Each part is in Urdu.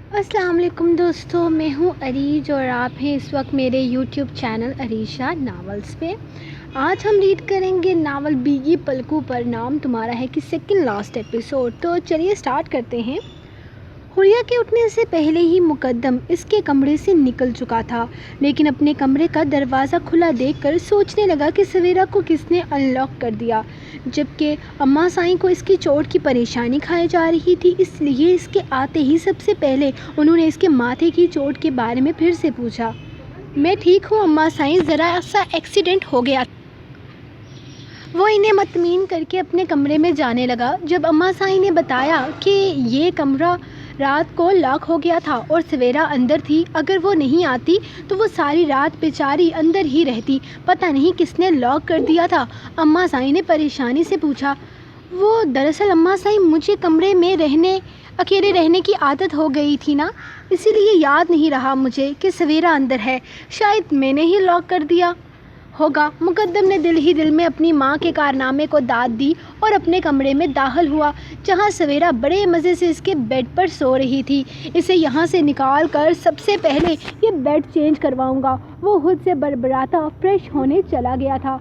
السلام علیکم دوستو، میں ہوں عریج اور آپ ہیں اس وقت میرے یوٹیوب چینل عریشہ ناولز پہ۔ آج ہم ریڈ کریں گے ناول بھیگی پلکوں پر، نام تمہارا ہے کہ سیکنڈ لاسٹ ایپیسوڈ۔ تو چلیے سٹارٹ کرتے ہیں۔ حوریہ کے اٹھنے سے پہلے ہی مقدم اس کے کمرے سے نکل چکا تھا، لیکن اپنے کمرے کا دروازہ کھلا دیکھ کر سوچنے لگا کہ سویرا کو کس نے ان لاک کر دیا، جبکہ اماں سائیں کو اس کی چوٹ کی پریشانی کھائی جا رہی تھی۔ اس لیے اس کے آتے ہی سب سے پہلے انہوں نے اس کے ماتھے کی چوٹ کے بارے میں پھر سے پوچھا۔ میں ٹھیک ہوں اماں سائیں، ذرا سا ایکسیڈنٹ ہو گیا۔ وہ انہیں مطمئن کر کے اپنے کمرے میں جانے لگا۔ جب اماں سائیں نے بتایا کہ یہ کمرہ رات کو لاک ہو گیا تھا اور سویرا اندر تھی، اگر وہ نہیں آتی تو وہ ساری رات بیچاری اندر ہی رہتی، پتہ نہیں کس نے لاک کر دیا تھا، اماں سائیں نے پریشانی سے پوچھا۔ وہ دراصل اماں سائیں مجھے کمرے میں اکیلے رہنے کی عادت ہو گئی تھی نا، اسی لیے یاد نہیں رہا مجھے کہ سویرا اندر ہے، شاید میں نے ہی لاک کر دیا ہوگا۔ مقدم نے دل ہی دل میں اپنی ماں کے کارنامے کو داد دی اور اپنے کمرے میں داخل ہوا، جہاں سویرا بڑے مزے سے اس کے بیڈ پر سو رہی تھی۔ اسے یہاں سے نکال کر سب سے پہلے یہ بیڈ چینج کرواؤں گا، وہ خود سے بڑبڑاتا فریش ہونے چلا گیا تھا۔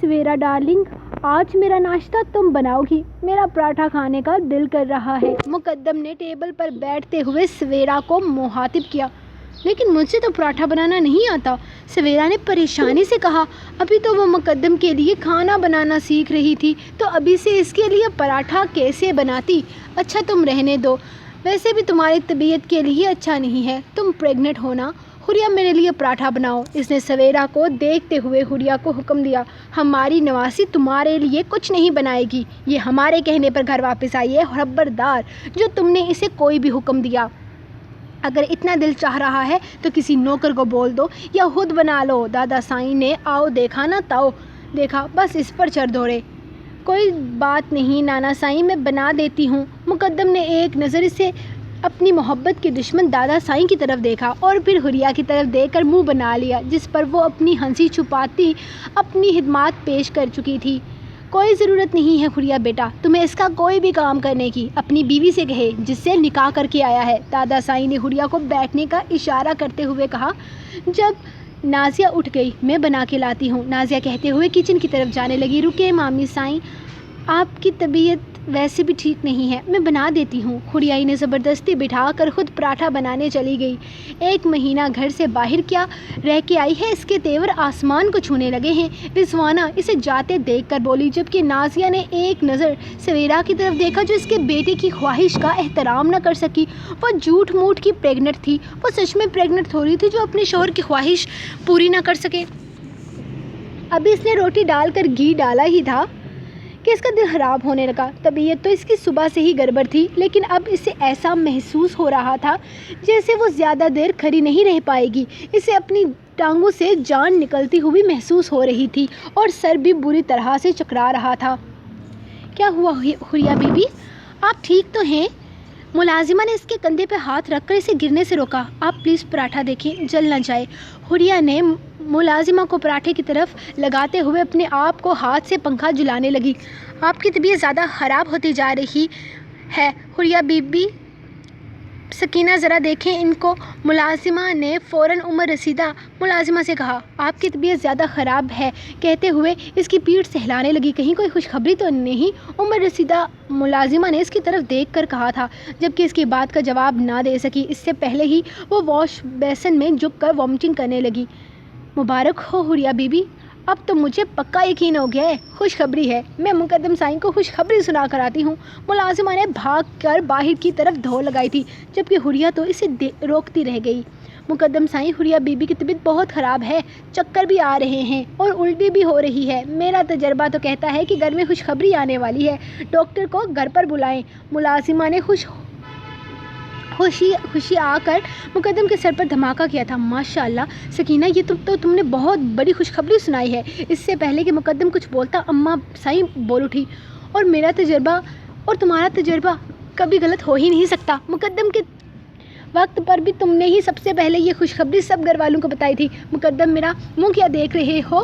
سویرا ڈارلنگ، آج میرا ناشتہ تم بناؤ گی، میرا پراٹھا کھانے کا دل کر رہا ہے۔ مقدم نے ٹیبل پر بیٹھتے ہوئے سویرا کو مخاطب کیا۔ لیکن مجھے تو پراٹھا بنانا نہیں آتا، سویرا نے پریشانی سے کہا۔ ابھی تو وہ مقدم کے لیے کھانا بنانا سیکھ رہی تھی، تو ابھی سے اس کے لیے پراٹھا کیسے بناتی؟ اچھا تم رہنے دو، ویسے بھی تمہاری طبیعت کے لیے اچھا نہیں ہے، تم پریگننٹ ہو نا۔ حوریہ میرے لیے پراٹھا بناؤ، اس نے سویرا کو دیکھتے ہوئے حوریہ کو حکم دیا۔ ہماری نواسی تمہارے لیے کچھ نہیں بنائے گی، یہ ہمارے کہنے پر گھر واپس آئی ہے، خبردار جو تم نے اسے کوئی بھی حکم دیا۔ اگر اتنا دل چاہ رہا ہے تو کسی نوکر کو بول دو یا خود بنا لو۔ دادا سائیں نے آؤ دیکھا نا تاؤ دیکھا، بس اس پر چڑھ دوڑے۔ کوئی بات نہیں نانا سائیں، میں بنا دیتی ہوں۔ مقدم نے ایک نظر سے اپنی محبت کے دشمن دادا سائیں کی طرف دیکھا اور پھر حوریہ کی طرف دیکھ کر منہ بنا لیا، جس پر وہ اپنی ہنسی چھپاتی اپنی خدمات پیش کر چکی تھی۔ کوئی ضرورت نہیں ہے حوریہ بیٹا تمہیں اس کا کوئی بھی کام کرنے کی، اپنی بیوی سے کہے جس سے نکاح کر کے آیا ہے۔ دادا سائیں نے حوریہ کو بیٹھنے کا اشارہ کرتے ہوئے کہا۔ جب نازیہ اٹھ گئی، میں بنا کے لاتی ہوں، نازیہ کہتے ہوئے کچن کی طرف جانے لگی۔ رکے مامی سائیں، آپ کی طبیعت ویسے بھی ٹھیک نہیں ہے، میں بنا دیتی ہوں۔ حوریہ انہیں زبردستی بٹھا کر خود پراٹھا بنانے چلی گئی۔ 1 مہینہ گھر سے باہر کیا رہ کے آئی ہے، اس کے تیور آسمان کو چھونے لگے ہیں، رضوانہ اسے جاتے دیکھ کر بولی، جبکہ نازیہ نے ایک نظر سویرا کی طرف دیکھا جو اس کے بیٹے کی خواہش کا احترام نہ کر سکی۔ وہ جھوٹ موٹ کی پریگننٹ تھی، وہ سچ میں پریگننٹ تھوڑی تھی جو اپنے شوہر کی خواہش پوری نہ کر سکے۔ ابھی اس نے روٹی ڈال کر گھی ڈالا ہی تھا کہ اس کا دل خراب ہونے لگا۔ طبیعت تو اس کی صبح سے ہی گڑبڑ تھی، لیکن اب اسے ایسا محسوس ہو رہا تھا جیسے وہ زیادہ دیر کھڑی نہیں رہ پائے گی۔ اسے اپنی ٹانگوں سے جان نکلتی ہوئی محسوس ہو رہی تھی اور سر بھی بری طرح سے چکرا رہا تھا۔ کیا ہوا حوریہ بی بی، آپ ٹھیک تو ہیں؟ ملازمہ نے اس کے کندھے پہ ہاتھ رکھ کر اسے گرنے سے روکا۔ آپ پلیز پراٹھا دیکھیں، جل نہ جائے۔ حوریہ نے ملازمہ کو پراٹھے کی طرف لگاتے ہوئے اپنے آپ کو ہاتھ سے پنکھا جلانے لگی۔ آپ کی طبیعت زیادہ خراب ہوتی جا رہی ہے حوریہ بی بی، سکینہ ذرا دیکھیں ان کو۔ ملازمہ نے فوراً رسیدہ ملازمہ سے کہا۔ آپ کی طبیعت زیادہ خراب ہے کہتے ہوئے اس کی پیٹھ سہلانے لگی، کہیں کوئی خوشخبری تو نہیں؟ رسیدہ ملازمہ نے اس کی طرف دیکھ کر کہا تھا، جبکہ اس کی بات کا جواب نہ دے سکی۔ اس سے پہلے ہی وہ واش بیسن میں جھک کر وامٹنگ کرنے لگی۔ مبارک ہو حوریہ بی بی، اب تو مجھے پکا یقین ہو گیا ہے، خوشخبری ہے، میں مقدم سائیں کو خوشخبری سنا کر آتی ہوں۔ ملازمہ نے بھاگ کر باہر کی طرف دوڑ لگائی تھی، جبکہ حوریہ تو اسے روکتی رہ گئی۔ مقدم سائیں، حوریہ بی بی کی طبیعت بہت خراب ہے، چکر بھی آ رہے ہیں اور الٹی بھی ہو رہی ہے، میرا تجربہ تو کہتا ہے کہ گھر میں خوشخبری آنے والی ہے، ڈاکٹر کو گھر پر بلائیں۔ ملازمہ نے خوشی آ کر مقدم کے سر پر دھماکہ کیا تھا۔ ماشاءاللہ سکینہ، یہ تو تم نے بہت بڑی خوشخبری سنائی ہے۔ اس سے پہلے کہ مقدم کچھ بولتا اماں سائیں بول اٹھی، اور میرا تجربہ اور تمہارا تجربہ کبھی غلط ہو ہی نہیں سکتا، مقدم کے وقت پر بھی تم نے ہی سب سے پہلے یہ خوشخبری سب گھر والوں کو بتائی تھی۔ مقدم، میرا منہ کیا دیکھ رہے ہو؟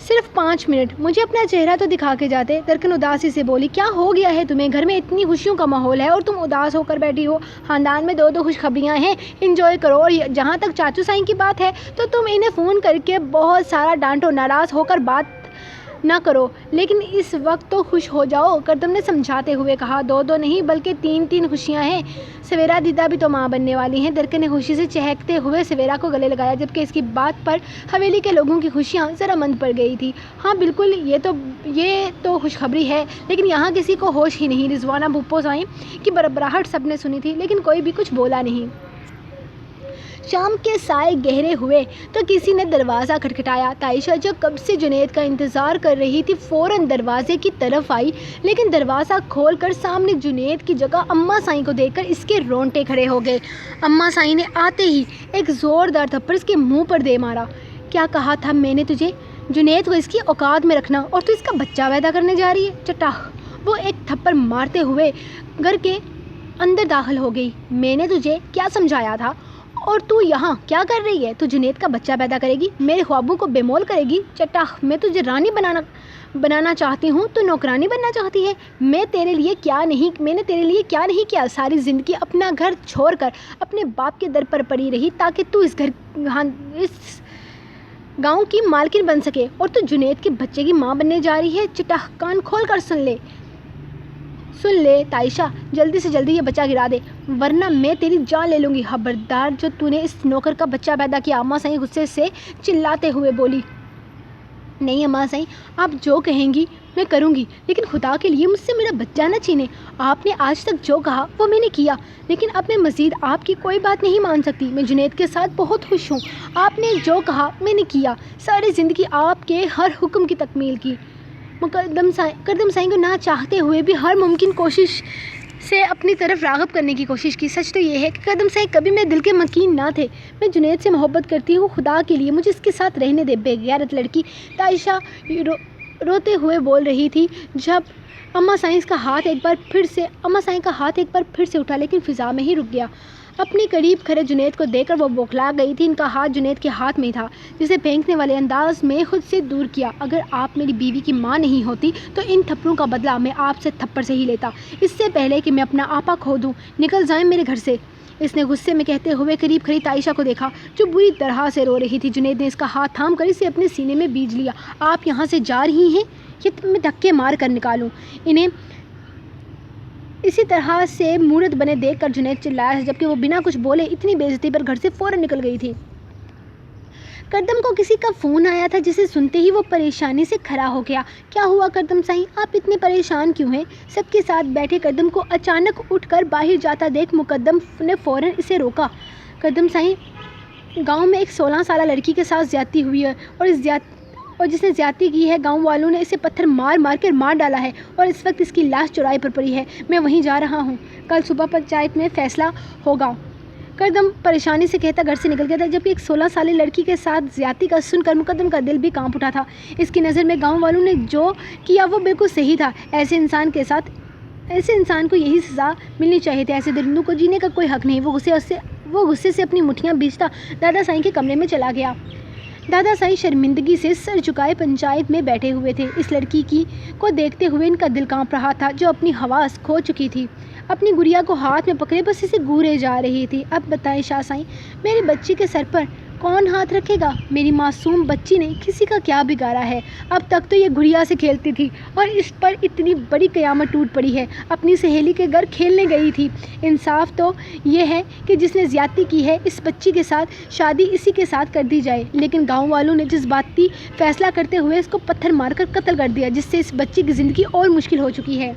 صرف 5 منٹ، مجھے اپنا چہرہ تو دکھا کے جاتے۔ درکن اداسی سے بولی، کیا ہو گیا ہے تمہیں؟ گھر میں اتنی خوشیوں کا ماحول ہے اور تم اداس ہو کر بیٹھی ہو۔ خاندان میں 2 خوشخبریاں ہیں، انجوائے کرو۔ اور جہاں تک چاچو سائیں کی بات ہے تو تم انہیں فون کر کے بہت سارا ڈانٹو، ناراض ہو کر بات نہ کرو، لیکن اس وقت تو خوش ہو جاؤ، کردم نے سمجھاتے ہوئے کہا۔ 2 نہیں بلکہ 3 خوشیاں ہیں۔ سویرا دیدا بھی تو ماں بننے والی ہیں۔ درکن نے خوشی سے چہکتے ہوئے سویرا کو گلے لگایا، جبکہ اس کی بات پر حویلی کے لوگوں کی خوشیاں ذرا مند پڑ گئی تھی۔ ہاں بالکل، یہ تو خوشخبری ہے، لیکن یہاں کسی کو ہوش ہی نہیں۔ رضوانہ بھپو سائیں کی بربراہٹ سب نے سنی تھی، لیکن کوئی بھی کچھ بولا نہیں۔ شام کے سائے گہرے ہوئے تو کسی نے دروازہ کھٹکھٹایا۔ عائشہ جو کب سے جنید کا انتظار کر رہی تھی فوراً دروازے کی طرف آئی، لیکن دروازہ کھول کر سامنے جنید کی جگہ اماں سائیں کو دیکھ کر اس کے رونگٹے کھڑے ہو گئے۔ اماں سائیں نے آتے ہی ایک زوردار تھپڑ اس کے منہ پر دے مارا۔ کیا کہا تھا میں نے تجھے؟ جنید کو اس کی اوقات میں رکھنا، اور تو اس کا بچہ پیدا کرنے جا رہی ہے؟ چٹاخ! وہ ایک تھپڑ مارتے ہوئے گھر کے اندر داخل ہو گئی۔ میں نے تجھے کیا سمجھایا تھا؟ اور تو یہاں کیا کر رہی ہے؟ تو جنید کا بچہ پیدا کرے گی، میرے خوابوں کو بے مول کرے گی؟ چٹاخ! میں تجھے رانی بنانا چاہتی ہوں تو نوکرانی بننا چاہتی ہے؟ میں نے تیرے لیے کیا نہیں کیا؟ ساری زندگی اپنا گھر چھوڑ کر اپنے باپ کے در پر پڑی رہی تاکہ تو اس گاؤں کی مالکن بن سکے، اور تو جنید کے بچے کی ماں بننے جا رہی ہے؟ چٹاخ! کان کھول کر سن لے عائشہ، جلدی سے جلدی یہ بچہ گرا دے، ورنہ میں تیری جان لے لوں گی۔ خبردار جو تو نے اس نوکر کا بچہ پیدا کیا! اماں سائیں غصے سے چلاتے ہوئے بولی۔ نہیں اماں سائیں، آپ جو کہیں گی میں کروں گی، لیکن خدا کے لیے مجھ سے میرا بچہ نہ چھینیں۔ آپ نے آج تک جو کہا وہ میں نے کیا، لیکن اب میں مزید آپ کی کوئی بات نہیں مان سکتی۔ میں جنید کے ساتھ بہت خوش ہوں۔ آپ نے جو کہا میں نے کیا، ساری زندگی آپ کے ہر حکم کی تکمیل کی۔ کردم سائیں کو نہ چاہتے ہوئے بھی ہر ممکن کوشش سے اپنی طرف راغب کرنے کی کوشش کی۔ سچ تو یہ ہے کہ کردم سائیں کبھی میرے دل کے مکین نہ تھے۔ میں جنید سے محبت کرتی ہوں، خدا کے لیے مجھے اس کے ساتھ رہنے دے، بے غیرت لڑکی! عائشہ روتے ہوئے بول رہی تھی جب اماں سائیں کا ہاتھ ایک بار پھر سے اٹھا، لیکن فضا میں ہی رک گیا۔ اپنے قریب کھڑے جنید کو دیکھ کر وہ بوکھلا گئی تھی۔ ان کا ہاتھ جنید کے ہاتھ میں تھا، جسے پھینکنے والے انداز میں خود سے دور کیا۔ اگر آپ میری بیوی کی ماں نہیں ہوتی تو ان تھپڑوں کا بدلہ میں آپ سے تھپڑ سے ہی لیتا، اس سے پہلے کہ میں اپنا آپا کھو دوں۔ نکل جائیں میرے گھر سے! اس نے غصے میں کہتے ہوئے قریب کھڑی عائشہ کو دیکھا، جو بری طرح سے رو رہی تھی۔ جنید نے اس کا ہاتھ تھام کر اسے اپنے سینے میں بیج لیا۔ آپ یہاں سے جا رہی ہیں یا میں دھکے مار کر نکالوں انہیں؟ اسی طرح سے مورت بنے دیکھ کر جنید چلایا، جبکہ وہ بنا کچھ بولے اتنی بے عزتی پر گھر سے فوراً نکل گئی تھی۔ کردم کو کسی کا فون آیا تھا، جسے سنتے ہی وہ پریشانی سے کھڑا ہو گیا۔ کیا ہوا کردم سائیں؟ آپ اتنے پریشان کیوں ہیں؟ سب کے ساتھ بیٹھے کردم کو اچانک اٹھ کر باہر جاتا دیکھ مقدم نے فوراً اسے روکا۔ کردم سائیں، گاؤں میں ایک 16 سالہ لڑکی کے ساتھ زیادتی ہوئی ہے، اور جس نے زیادتی کی ہے گاؤں والوں نے اسے پتھر مار کر مار ڈالا ہے، اور اس وقت اس کی لاش چوراہے پر پڑی ہے۔ میں وہیں جا رہا ہوں، کل صبح پنچایت میں فیصلہ ہوگا۔ کردم پریشانی سے کہتا گھر سے نکل گیا تھا، جبکہ ایک 16 سالہ لڑکی کے ساتھ زیادتی کا سن کر مقدم کا دل بھی کانپ اٹھا تھا۔ اس کی نظر میں گاؤں والوں نے جو کیا وہ بالکل صحیح تھا۔ ایسے انسان کو یہی سزا ملنی چاہیے تھی۔ ایسے درندوں کو جینے کا کوئی حق نہیں۔ وہ غصے سے اپنی مٹھیاں بیچتا دادا سائیں کے کمرے میں چلا گیا۔ دادا سائیں شرمندگی سے سر جھکائے پنچایت میں بیٹھے ہوئے تھے۔ اس لڑکی کو دیکھتے ہوئے ان کا دل کانپ رہا تھا، جو اپنی حواس کھو چکی تھی۔ اپنی گڑیا کو ہاتھ میں پکڑے بس اسے گھورے جا رہی تھی۔ اب بتائیں شاہ سائیں، میری بچی کے سر پر کون ہاتھ رکھے گا؟ میری معصوم بچی نے کسی کا کیا بگاڑا ہے؟ اب تک تو یہ گڑیا سے کھیلتی تھی، اور اس پر اتنی بڑی قیامت ٹوٹ پڑی ہے۔ اپنی سہیلی کے گھر کھیلنے گئی تھی۔ انصاف تو یہ ہے کہ جس نے زیادتی کی ہے اس بچی کے ساتھ شادی اسی کے ساتھ کر دی جائے، لیکن گاؤں والوں نے جذباتی فیصلہ کرتے ہوئے اس کو پتھر مار کر قتل کر دیا، جس سے اس بچی کی زندگی اور مشکل ہو چکی ہے۔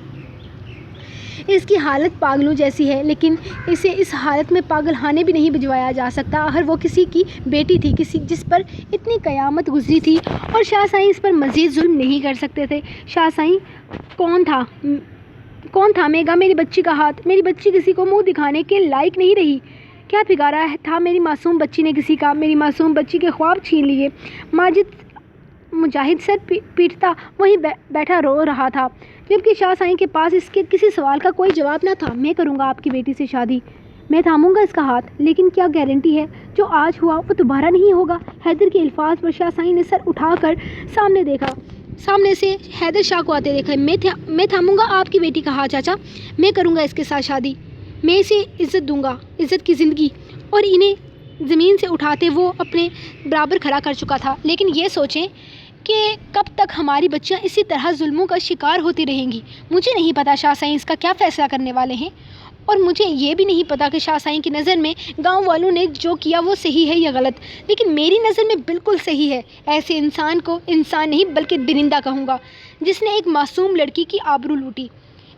اس کی حالت پاگلوں جیسی ہے، لیکن اسے اس حالت میں پاگل خانے بھی نہیں بھجوایا جا سکتا۔ آخر وہ کسی کی بیٹی تھی، جس پر اتنی قیامت گزری تھی، اور شاہ سائیں اس پر مزید ظلم نہیں کر سکتے تھے۔ شاہ سائیں، کون تھامے گا میری بچی کا ہاتھ؟ میری بچی کسی کو منہ دکھانے کے لائق نہیں رہی۔ کیا بگاڑا تھا میری معصوم بچی نے کسی کا؟ میری معصوم بچی کے خواب چھین لیے۔ مجاہد سر پیٹتا وہیں بیٹھا رو رہا تھا، جبکہ شاہ سائیں کے پاس اس کے کسی سوال کا کوئی جواب نہ تھا۔ میں کروں گا آپ کی بیٹی سے شادی، میں تھاموں گا اس کا ہاتھ، لیکن کیا گارنٹی ہے جو آج ہوا وہ دوبارہ نہیں ہوگا؟ حیدر کے الفاظ پر شاہ سائیں نے سر اٹھا کر سامنے دیکھا۔ سامنے سے حیدر شاہ کو آتے دیکھا۔ میں تھاموں گا آپ کی بیٹی کا ہاتھ چاچا، میں کروں گا اس کے ساتھ شادی، میں اسے عزت دوں گا، عزت کی زندگی۔ اور انہیں زمین سے اٹھاتے وہ اپنے برابر کھڑا کر چکا تھا۔ لیکن یہ سوچیں کہ کب تک ہماری بچیاں اسی طرح ظلموں کا شکار ہوتی رہیں گی؟ مجھے نہیں پتا شاہ سائیں اس کا کیا فیصلہ کرنے والے ہیں، اور مجھے یہ بھی نہیں پتا کہ شاہ سائیں کی نظر میں گاؤں والوں نے جو کیا وہ صحیح ہے یا غلط، لیکن میری نظر میں بالکل صحیح ہے۔ ایسے انسان کو انسان نہیں بلکہ درندہ کہوں گا جس نے ایک معصوم لڑکی کی آبرو لوٹی۔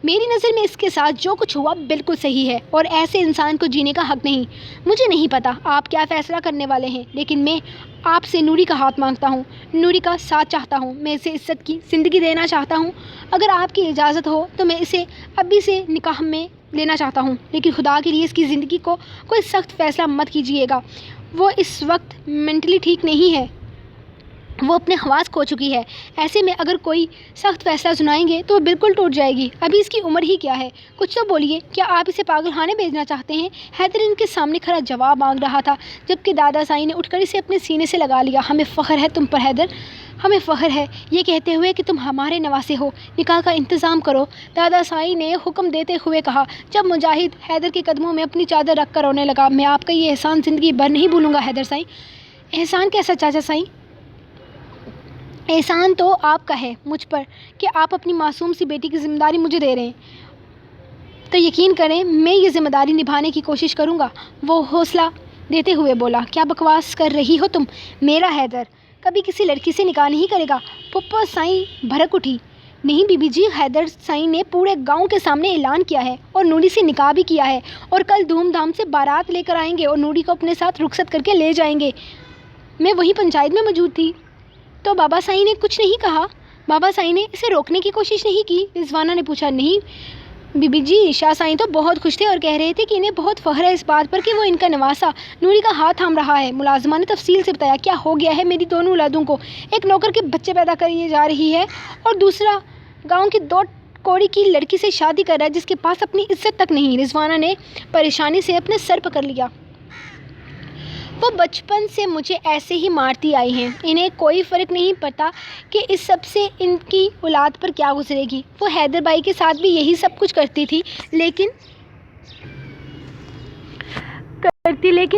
میری نظر میں اس کے ساتھ جو کچھ ہوا بالکل صحیح ہے، اور ایسے انسان کو جینے کا حق نہیں۔ مجھے نہیں پتا آپ کیا فیصلہ کرنے والے ہیں، لیکن میں آپ سے نوری کا ہاتھ مانگتا ہوں، نوری کا ساتھ چاہتا ہوں، میں اسے عزت کی زندگی دینا چاہتا ہوں۔ اگر آپ کی اجازت ہو تو میں اسے ابھی سے نکاح میں لینا چاہتا ہوں، لیکن خدا کے لیے اس کی زندگی کو کوئی سخت فیصلہ مت کیجیے گا۔ وہ اس وقت مینٹلی ٹھیک نہیں ہے، وہ اپنے حواس کھو چکی ہے۔ ایسے میں اگر کوئی سخت فیصلہ سنائیں گے تو وہ بالکل ٹوٹ جائے گی۔ ابھی اس کی عمر ہی کیا ہے؟ کچھ تو بولیے، کیا آپ اسے پاگل خانے بھیجنا چاہتے ہیں؟ حیدر ان کے سامنے کھڑا جواب مانگ رہا تھا، جبکہ دادا سائیں نے اٹھ کر اسے اپنے سینے سے لگا لیا۔ ہمیں فخر ہے تم پر حیدر، ہمیں فخر ہے یہ کہتے ہوئے کہ تم ہمارے نواسے ہو۔ نکاح کا انتظام کرو، دادا سائیں نے حکم دیتے ہوئے کہا۔ جب مجاہد حیدر کے قدموں میں اپنی چادر رکھ کر رونے لگا، میں آپ کا یہ احسان زندگی بھر نہیں بھولوں گا حیدر سائیں۔ احسان کیسا چاچا سائیں؟ احسان تو آپ کا ہے مجھ پر کہ آپ اپنی معصوم سی بیٹی کی ذمہ داری مجھے دے رہے ہیں، تو یقین کریں میں یہ ذمہ داری نبھانے کی کوشش کروں گا۔ وہ حوصلہ دیتے ہوئے بولا۔ کیا بکواس کر رہی ہو تم؟ میرا حیدر کبھی کسی لڑکی سے نکاح نہیں کرے گا۔ پھپھو سائیں بھڑک اٹھی۔ نہیں بی بی جی، حیدر سائیں نے پورے گاؤں کے سامنے اعلان کیا ہے اور نوری سے نکاح بھی کیا ہے، اور کل دھوم دھام سے بارات لے کر آئیں گے اور نوری کو اپنے ساتھ رخصت کر کے لے جائیں گے۔ میں وہی پنچایت میں موجود تھی۔ تو بابا سائیں نے کچھ نہیں کہا؟ بابا سائیں نے اسے روکنے کی کوشش نہیں کی؟ رضوانہ نے پوچھا۔ نہیں بی بی جی، شاہ سائیں تو بہت خوش تھے اور کہہ رہے تھے کہ انہیں بہت فخر ہے اس بات پر کہ وہ ان کا نواسا نوری کا ہاتھ تھام رہا ہے۔ ملازمہ نے تفصیل سے بتایا۔ کیا ہو گیا ہے میری دونوں اولادوں کو؟ ایک نوکر کے بچے پیدا کریے جا رہی ہے اور دوسرا گاؤں کی 2 کوڑی کی لڑکی سے شادی کر رہا ہے جس کے پاس اپنی عزت تک نہیں۔ رضوانہ نے پریشانی سے اپنے سر پکڑ لیا۔ وہ بچپن سے مجھے ایسے ہی مارتی آئی ہیں، انہیں کوئی فرق نہیں پڑتا کہ اس سب سے ان کی اولاد پر کیا گزرے گی۔ وہ حیدر بھائی کے ساتھ بھی یہی سب کچھ کرتی تھی، لیکن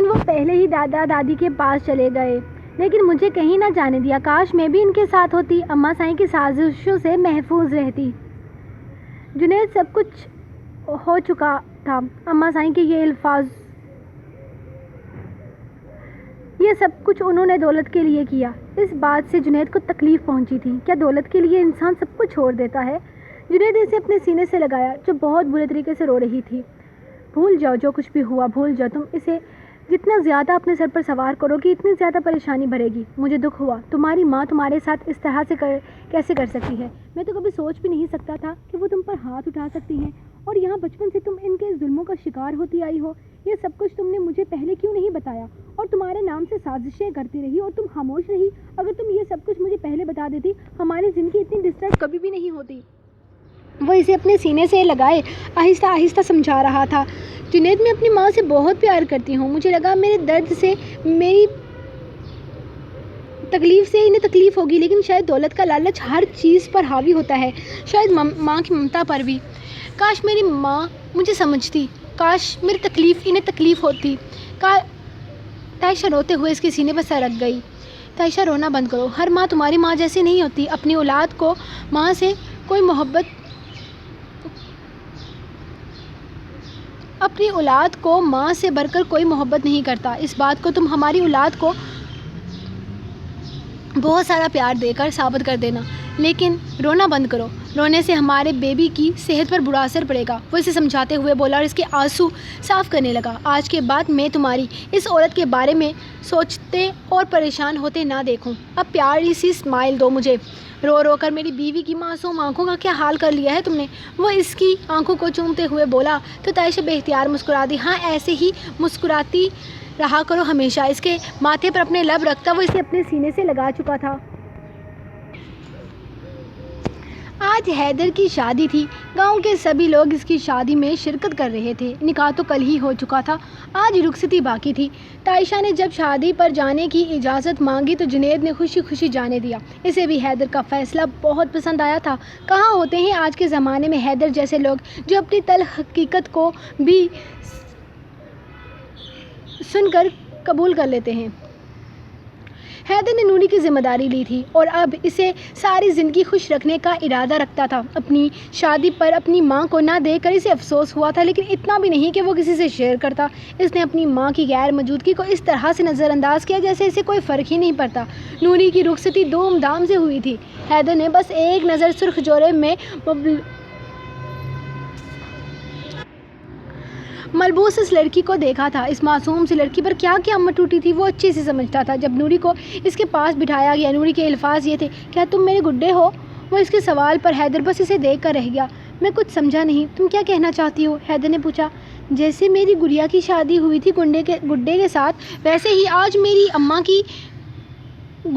وہ پہلے ہی دادا دادی کے پاس چلے گئے، لیکن مجھے کہیں نہ جانے دیا۔ کاش میں بھی ان کے ساتھ ہوتی، اماں سائیں کی سازشوں سے محفوظ رہتی۔ جنید سب کچھ ہو چکا تھا۔ اماں سائیں کے یہ سب کچھ انہوں نے دولت کے لیے کیا۔ اس بات سے جنید کو تکلیف پہنچی تھی۔ کیا دولت کے لیے انسان سب کچھ چھوڑ دیتا ہے؟ جنید نے اسے اپنے سینے سے لگایا جو بہت برے طریقے سے رو رہی تھی۔ بھول جاؤ جو کچھ بھی ہوا، بھول جاؤ۔ تم اسے جتنا زیادہ اپنے سر پر سوار کرو گی اتنی زیادہ پریشانی بڑھے گی۔ مجھے دکھ ہوا، تمہاری ماں تمہارے ساتھ اس طرح سے کیسے کر سکتی ہے؟ میں تو کبھی سوچ بھی نہیں سکتا تھا کہ وہ تم پر ہاتھ اٹھا سکتی ہیں، اور یہاں بچپن سے تم ان کے ظلموں کا شکار ہوتی آئی ہو۔ یہ سب کچھ تم نے مجھے پہلے کیوں نہیں بتایا؟ اور تمہارے نام سے سازشیں کرتی رہی اور تم خاموش رہی۔ اگر تم یہ سب کچھ مجھے پہلے بتا دیتی ہماری زندگی اتنی ڈسٹرب کبھی بھی نہیں ہوتی۔ وہ اسے اپنے سینے سے لگائے آہستہ آہستہ سمجھا رہا تھا۔ جنید، میں اپنی ماں سے بہت پیار کرتی ہوں۔ مجھے لگا میرے درد سے، میری تکلیف سے انہیں تکلیف ہوگی، لیکن شاید دولت کا لالچ ہر چیز پر حاوی ہوتا ہے، شاید ماں کی ممتا پر بھی۔ کاش میری ماں مجھے سمجھتی، کاش میری تکلیف انہیں تکلیف ہوتی۔ تائشہ روتے ہوئے اس کے سینے پر سر رکھ گئی۔ تائشہ رونا بند کرو، ہر ماں تمہاری ماں جیسی نہیں ہوتی۔ اپنی اولاد کو ماں سے بڑھ کر کوئی محبت نہیں کرتا۔ اس بات کو تم ہماری اولاد کو بہت سارا پیار دے کر ثابت کر دینا، لیکن رونا بند کرو، رونے سے ہمارے بیبی کی صحت پر برا اثر پڑے گا۔ وہ اسے سمجھاتے ہوئے بولا اور اس کے آنسو صاف کرنے لگا۔ آج کے بعد میں تمہاری اس عورت کے بارے میں سوچتے اور پریشان ہوتے نہ دیکھوں۔ اب پیاری سی اسمائل دو مجھے۔ رو رو کر میری بیوی کی معصوم آنکھوں کا کیا حال کر لیا ہے تم نے؟ وہ اس کی آنکھوں کو چومتے ہوئے بولا تو تائشہ بے اختیار مسکرا دی۔ ہاں، ایسے ہی مسکراتی رہا کرو ہمیشہ۔ اس کے ماتھے پر اپنے لب رکھتا وہ اسے اپنے سینے سے لگا چکا تھا۔ آج حیدر کی شادی تھی۔ گاؤں کے سبھی لوگ اس کی شادی میں شرکت کر رہے تھے۔ نکاح تو کل ہی ہو چکا تھا، آج رخصتی باقی تھی۔ تائشہ نے جب شادی پر جانے کی اجازت مانگی تو جنید نے خوشی خوشی جانے دیا۔ اسے بھی حیدر کا فیصلہ بہت پسند آیا تھا۔ کہاں ہوتے ہیں آج کے زمانے میں حیدر جیسے لوگ جو اپنی تلخ حقیقت کو بھی سن کر قبول کر لیتے ہیں۔ حیدر نے نوری کی ذمہ داری لی تھی اور اب اسے ساری زندگی خوش رکھنے کا ارادہ رکھتا تھا۔ اپنی شادی پر اپنی ماں کو نہ دیکھ کر اسے افسوس ہوا تھا، لیکن اتنا بھی نہیں کہ وہ کسی سے شیئر کرتا۔ اس نے اپنی ماں کی غیر موجودگی کو اس طرح سے نظر انداز کیا جیسے اسے کوئی فرق ہی نہیں پڑتا۔ نوری کی رخصتی دھوم دھام سے ہوئی تھی۔ حیدر نے بس ایک نظر سرخ جورے میں ملبوس اس لڑکی کو دیکھا تھا۔ اس معصوم سی لڑکی پر کیا قیامت ٹوٹی تھی وہ اچھے سے سمجھتا تھا۔ جب نوری کو اس کے پاس بٹھایا گیا، نوری کے الفاظ یہ تھے، کیا تم میرے گڈے ہو؟ وہ اس کے سوال پر حیدر بس اسے دیکھ کر رہ گیا۔ میں کچھ سمجھا نہیں، تم کیا کہنا چاہتی ہو؟ حیدر نے پوچھا۔ جیسے میری گڑیا کی شادی ہوئی تھی گڈے کے ساتھ، ویسے ہی آج میری اماں کی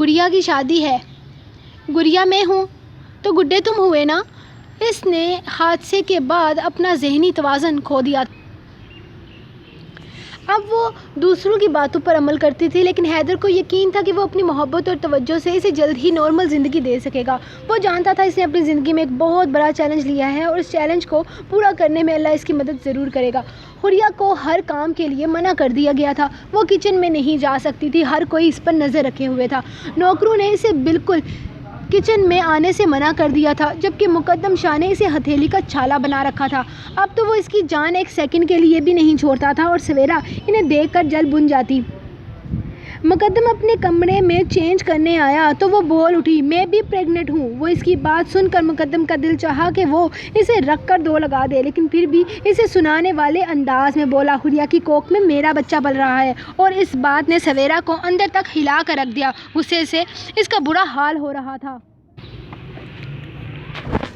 گڑیا کی شادی ہے۔ گڑیا میں ہوں تو گڈے تم ہوئے نا۔ اس نے حادثے کے بعد اپنا ذہنی توازن کھو دیا تھا۔ اب وہ دوسروں کی باتوں پر عمل کرتی تھی، لیکن حیدر کو یقین تھا کہ وہ اپنی محبت اور توجہ سے اسے جلد ہی نارمل زندگی دے سکے گا۔ وہ جانتا تھا اس نے اپنی زندگی میں ایک بہت بڑا چیلنج لیا ہے اور اس چیلنج کو پورا کرنے میں اللہ اس کی مدد ضرور کرے گا۔ حوریہ کو ہر کام کے لیے منع کر دیا گیا تھا۔ وہ کچن میں نہیں جا سکتی تھی، ہر کوئی اس پر نظر رکھے ہوئے تھا۔ نوکروں نے اسے بالکل کچن میں آنے سے منع کر دیا تھا، جبکہ مقدم شاہ نے اسے ہتھیلی کا چھالا بنا رکھا تھا۔ اب تو وہ اس کی جان ایک سیکنڈ کے لیے بھی نہیں چھوڑتا تھا اور سویرا انہیں دیکھ کر جل بن جاتی۔ مقدم اپنے کمرے میں چینج کرنے آیا تو وہ بول اٹھی، میں بھی پریگننٹ ہوں۔ وہ اس کی بات سن کر مقدم کا دل چاہا کہ وہ اسے رکھ کر دو لگا دے، لیکن پھر بھی اسے سنانے والے انداز میں بولا، حوریہ کی کوکھ میں میرا بچہ پل رہا ہے۔ اور اس بات نے سویرا کو اندر تک ہلا کر رکھ دیا۔ غصے سے اس کا برا حال ہو رہا تھا۔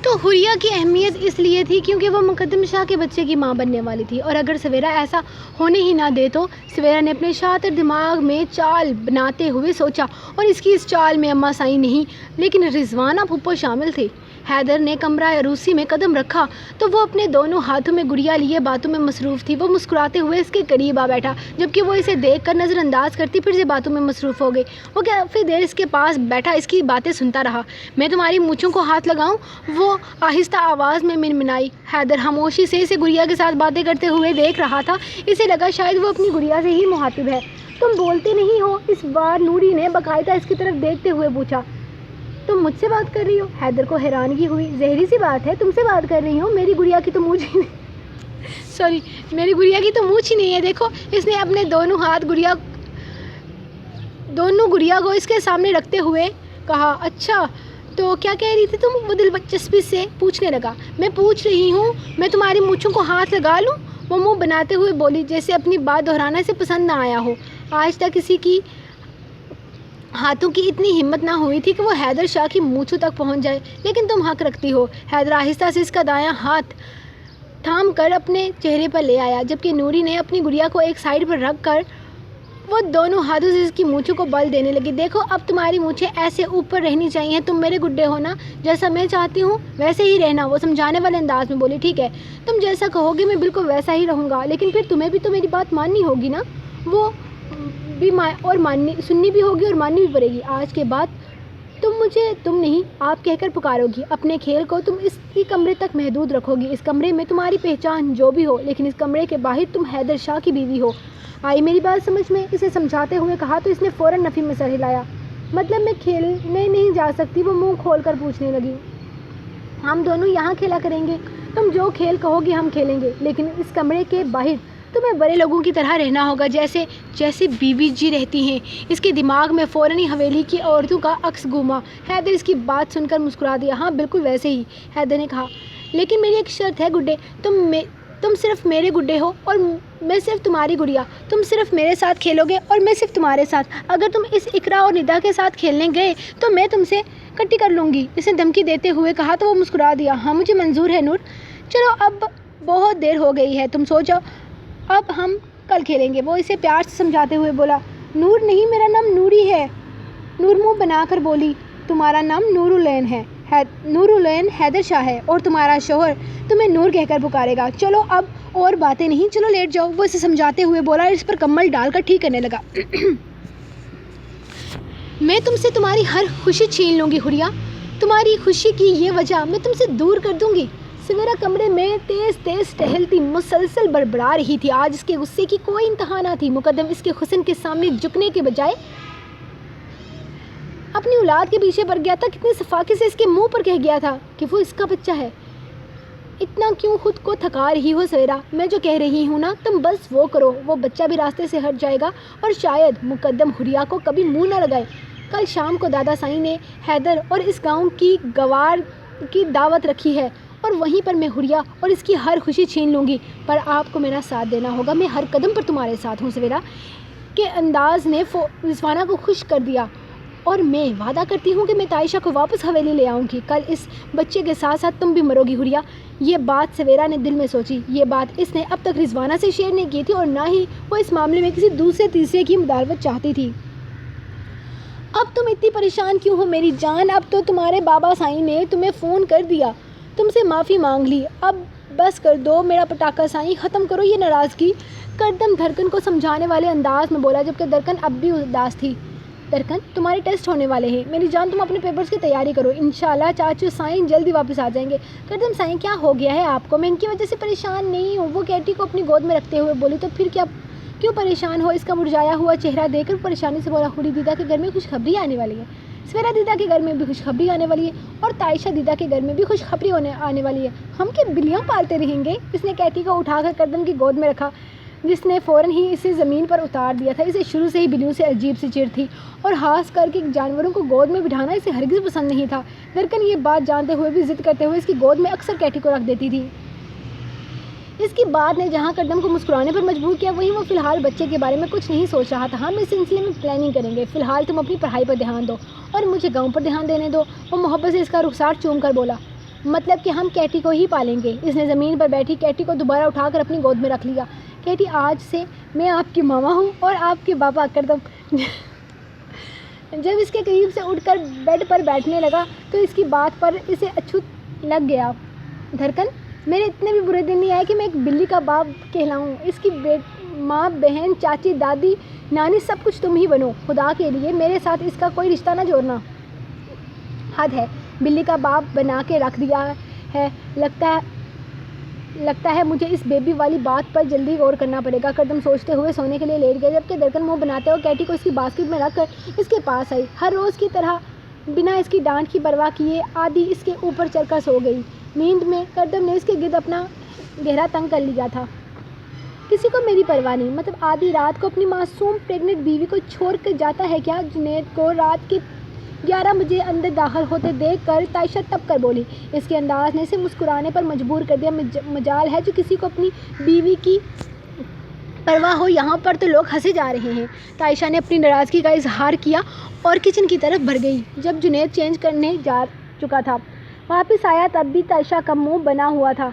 تو حوریہ کی اہمیت اس لیے تھی کیونکہ وہ مقدم شاہ کے بچے کی ماں بننے والی تھی، اور اگر سویرا ایسا ہونے ہی نہ دے تو سویرا نے اپنے شاطر دماغ میں چال بناتے ہوئے سوچا، اور اس کی اس چال میں اماں سائیں نہیں لیکن رضوانہ پھپھو شامل تھی۔ حیدر نے کمرہ عروسی میں قدم رکھا تو وہ اپنے دونوں ہاتھوں میں گڑیا لیے باتوں میں مصروف تھی۔ وہ مسکراتے ہوئے اس کے قریب آ بیٹھا، جبکہ وہ اسے دیکھ کر نظر انداز کرتی پھر سے باتوں میں مصروف ہو گئی۔ وہ کافی دیر اس کے پاس بیٹھا اس کی باتیں سنتا رہا۔ میں تمہاری مونچھوں کو ہاتھ لگاؤں؟ وہ آہستہ آواز میں منمنائی۔ حیدر خاموشی سے اسے گڑیا کے ساتھ باتیں کرتے ہوئے دیکھ رہا تھا۔ اسے لگا شاید وہ اپنی گڑیا سے ہی مخاطب ہے۔ تم بولتے نہیں ہو؟ اس بار نوری نے باقاعدہ اس کی طرف دیکھتے ہوئے پوچھا۔ تم مجھ سے بات کر رہی ہو؟ حیدر کو حیرانگی ہوئی۔ ظاہری سی بات ہے تم سے بات کر رہی ہوں، میری گڑیا کی تو مونچھ ہی نہیں میری گڑیا کی تو مونچھ ہی نہیں ہے۔ دیکھو، اس نے اپنے دونوں ہاتھ گڑیا کو اس کے سامنے رکھتے ہوئے کہا۔ اچھا تو کیا کہہ رہی تھی تم؟ وہ دلچسپی سے پوچھنے لگا۔ میں پوچھ رہی ہوں میں تمہاری مونچھوں کو ہاتھ لگا لوں؟ وہ منہ بناتے ہوئے بولی جیسے اپنی بات دہرانا اسے پسند نہ آیا ہو۔ آج تک کسی کی ہاتھوں کی اتنی ہمت نہ ہوئی تھی کہ وہ حیدر شاہ کی مونچھوں تک پہنچ جائے، لیکن تم حق رکھتی ہو۔ حیدر آہستہ سے اس کا دایاں ہاتھ تھام کر اپنے چہرے پر لے آیا، جبکہ نوری نے اپنی گڑیا کو ایک سائیڈ پر رکھ کر وہ دونوں ہاتھوں سے اس کی مونچھوں کو بل دینے لگی۔ دیکھو، اب تمہاری مونچھیں ایسے اوپر رہنی چاہیے، تم میرے گڈے ہو نا، جیسا میں چاہتی ہوں ویسے ہی رہنا۔ وہ سمجھانے والے انداز میں بولی، ٹھیک ہے، تم جیسا کہو گے میں بالکل ویسا ہی رہوں گا، لیکن پھر تمہیں بھی تو میری بات ماننی ہوگی نا۔ وہ بھی اور سننی بھی ہوگی اور ماننی بھی پڑے گی۔ آج کے بعد تم مجھے تم نہیں آپ کہہ کر پکارو گی۔ اپنے کھیل کو تم اس کی کمرے تک محدود رکھو گی۔ اس کمرے میں تمہاری پہچان جو بھی ہو، لیکن اس کمرے کے باہر تم حیدر شاہ کی بیوی ہو۔ آئی میری بات سمجھ میں؟ اسے سمجھاتے ہوئے کہا تو اس نے فوراً نفی میں سر ہلایا۔ مطلب میں کھیلنے نہیں جا سکتی؟ وہ منہ کھول کر پوچھنے لگی۔ ہم دونوں یہاں کھیلا کریں گے، تم جو کھیل کہو گی ہم کھیلیں گے، لیکن اس کمرے کے باہر تمہیں بڑے لوگوں کی طرح رہنا ہوگا، جیسے بیوی جی رہتی ہیں۔ اس کے دماغ میں فوراً ہی حویلی کی عورتوں کا عکس گھوما۔ حیدر اس کی بات سن کر مسکرا دیا۔ ہاں بالکل ویسے ہی، حیدر نے کہا، لیکن میری ایک شرط ہے گڈے، تم صرف میرے گڈے ہو اور میں صرف تمہاری گڑیا۔ تم صرف میرے ساتھ کھیلو گے اور میں صرف تمہارے ساتھ۔ اگر تم اس اقرا اور ندا کے ساتھ کھیلنے گئے تو میں تم سے کٹی کر لوں گی۔ اس نے دھمکی دیتے ہوئے کہا تو وہ مسکرا دیا۔ ہاں مجھے منظور ہے نور، چلو اب بہت دیر ہو گئی ہے، تم سو جاؤ، اب ہم کل کھیلیں گے۔ وہ اسے پیار سے سمجھاتے ہوئے بولا۔ نور نہیں، میرا نام نوری ہے۔ نور منہ بنا کر بولی، تمہارا نام نور العین ہے۔ نورالعین حیدر شاہ ہے اور تمہارا شوہر تمہیں نور کہہ کر پکارے گا۔ چلو اب اور باتیں نہیں، چلو لیٹ جاؤ، وہ اسے سمجھاتے ہوئے بولا اور اس پر کمبل ڈال کر ٹھیک کرنے لگا۔ میں تم سے تمہاری ہر خوشی چھین لوں گی حریہ، تمہاری خوشی کی یہ وجہ میں تم سے دور کر دوں گی۔ سویرا کمرے میں تیز تیز ٹہلتی مسلسل بڑبڑا رہی تھی۔ آج اس کے غصے کی کوئی انتہا نہ تھی۔ مقدم اس کے حسن کے سامنے جھکنے کے بجائے اپنی اولاد کے پیچھے پڑ گیا تھا۔ کتنی صفاقت سے اس کے منہ پر کہہ گیا تھا کہ وہ اس کا بچہ ہے۔ اتنا کیوں خود کو تھکا رہی ہو سویرا؟ میں جو کہہ رہی ہوں نا تم بس وہ کرو، وہ بچہ بھی راستے سے ہٹ جائے گا اور شاید مقدم حریہ کو کبھی منہ نہ لگائے۔ کل شام کو دادا سائیں نے حیدر اور اس گاؤں کی گوار کی دعوت رکھی ہے اور وہیں پر میں حریہ اور اس کی ہر خوشی چھین لوں گی، پر آپ کو میرا ساتھ دینا ہوگا۔ میں ہر قدم پر تمہارے ساتھ ہوں۔ سویرا کے انداز نے رضوانہ کو خوش کر دیا، اور میں وعدہ کرتی ہوں کہ میں تائشہ کو واپس حویلی لے آؤں گی۔ کل اس بچے کے ساتھ ساتھ تم بھی مرو گی حریہ۔ یہ بات سویرا نے دل میں سوچی۔ یہ بات اس نے اب تک رضوانہ سے شیئر نہیں کی تھی اور نہ ہی وہ اس معاملے میں کسی دوسرے تیسرے کی مداخلت چاہتی تھی۔ اب تم اتنی پریشان کیوں ہو میری جان؟ اب تو تمہارے بابا سائیں نے تمہیں فون کر دیا، تم سے معافی مانگ لی، اب بس کر دو میرا پٹاخہ سائیں، ختم کرو یہ ناراضگی۔ کردم دھڑکن کو سمجھانے والے انداز میں بولا، جبکہ دھڑکن اب بھی اداس تھی۔ دھڑکن تمہارے ٹیسٹ ہونے والے ہیں میری جان، تم اپنے پیپرز کی تیاری کرو، انشاءاللہ چاچو سائیں جلدی واپس آ جائیں گے۔ کردم سائیں کیا ہو گیا ہے آپ کو؟ میں ان کی وجہ سے پریشان نہیں ہوں، وہ کیٹی کو اپنی گود میں رکھتے ہوئے بولی۔ تو پھر کیوں پریشان ہو؟ اس کا مرجھایا ہوا چہرہ دیکھ کر پریشانی سے بولا، حوری دیدہ کے گھر میں خوشخبری آنے والی ہے، سویرا دیدہ کے گھر میں بھی خوشخبری آنے والی ہے اور تائشہ دیدہ کے گھر میں بھی خوشخبری آنے والی ہے۔ ہم کیا بلیاں پالتے رہیں گے؟ اس نے کیٹی کو اٹھا کر کردم کی گود میں رکھا، جس نے فوراً ہی اسے زمین پر اتار دیا تھا۔ اسے شروع سے ہی بلیوں سے عجیب سی چڑ تھی اور خاص کر کے جانوروں کو گود میں بٹھانا اسے ہرگز پسند نہیں تھا۔ دھڑکن یہ بات جانتے ہوئے بھی ضد کرتے ہوئے اس کی گود میں اکثر کیٹی کو رکھ دیتی تھی۔ اس کی بات نے جہاں کردم کو مسکرانے پر مجبور کیا، وہیں وہ فی الحال بچے کے بارے میں کچھ نہیں سوچ رہا تھا۔ ہم اس سلسلے میں پلاننگ کریں گے، فی الحال تم اپنی پڑھائی پر دھیان دو اور مجھے گاؤں پر دھیان دینے دو۔ وہ محبت سے اس کا رخسار چوم کر بولا، مطلب کہ ہم کیٹی کو ہی پالیں گے؟ اس نے زمین پر بیٹھی کیٹی کو دوبارہ اٹھا کر اپنی گود میں رکھ لیا۔ کیٹی آج سے میں آپ کی ماما ہوں اور آپ کے بابا۔ کردم جب اس کے قریب سے اٹھ کر بیڈ پر بیٹھنے لگا تو اس کی بات پر اسے اچھوت لگ گیا۔ دھڑکن میرے اتنے بھی برے دن نہیں آئے کہ میں ایک بلی کا باپ کہلاؤں، اس کی ماں بہن چاچی دادی نانی سب کچھ تم ہی بنو، خدا کے لیے میرے ساتھ اس کا کوئی رشتہ نہ جوڑنا۔ حد ہے، بلی کا باپ بنا کے رکھ دیا ہے، لگتا ہے مجھے اس بیبی والی بات پر جلدی غور کرنا پڑے گا۔ کردم سوچتے ہوئے سونے کے لیے لیٹ گیا، جبکہ دھڑکن منہ بناتے ہوئے کیٹی کو اس کی باسکٹ میں رکھ کر اس کے پاس آئی۔ ہر روز کی طرح بنا اس کی ڈانٹ کی پرواہ کیے آدھی اس کے اوپر چڑھ کر سو گئی۔ نیند میں کردم نے اس کے گرد اپنا گہرا تنگ کر لیا تھا۔ کسی کو میری پرواہ نہیں، مطلب آدھی رات کو اپنی معصوم پریگننٹ بیوی کو چھوڑ کر جاتا ہے کیا؟ جنید کو رات کے 11 بجے اندر داخل ہوتے دیکھ کر تائشہ تب کر بولی۔ اس کے انداز نے اسے مسکرانے پر مجبور کر دیا۔ مجال ہے جو کسی کو اپنی بیوی کی پرواہ ہو، یہاں پر تو لوگ ہنسے جا رہے ہیں۔ تائشہ نے اپنی ناراضگی کا اظہار کیا اور کچن کی طرف بڑھ گئی۔ جب جنید چینج کرنے جا چکا تھا واپس آیا تب بھی تائشہ کا منہ بنا ہوا تھا۔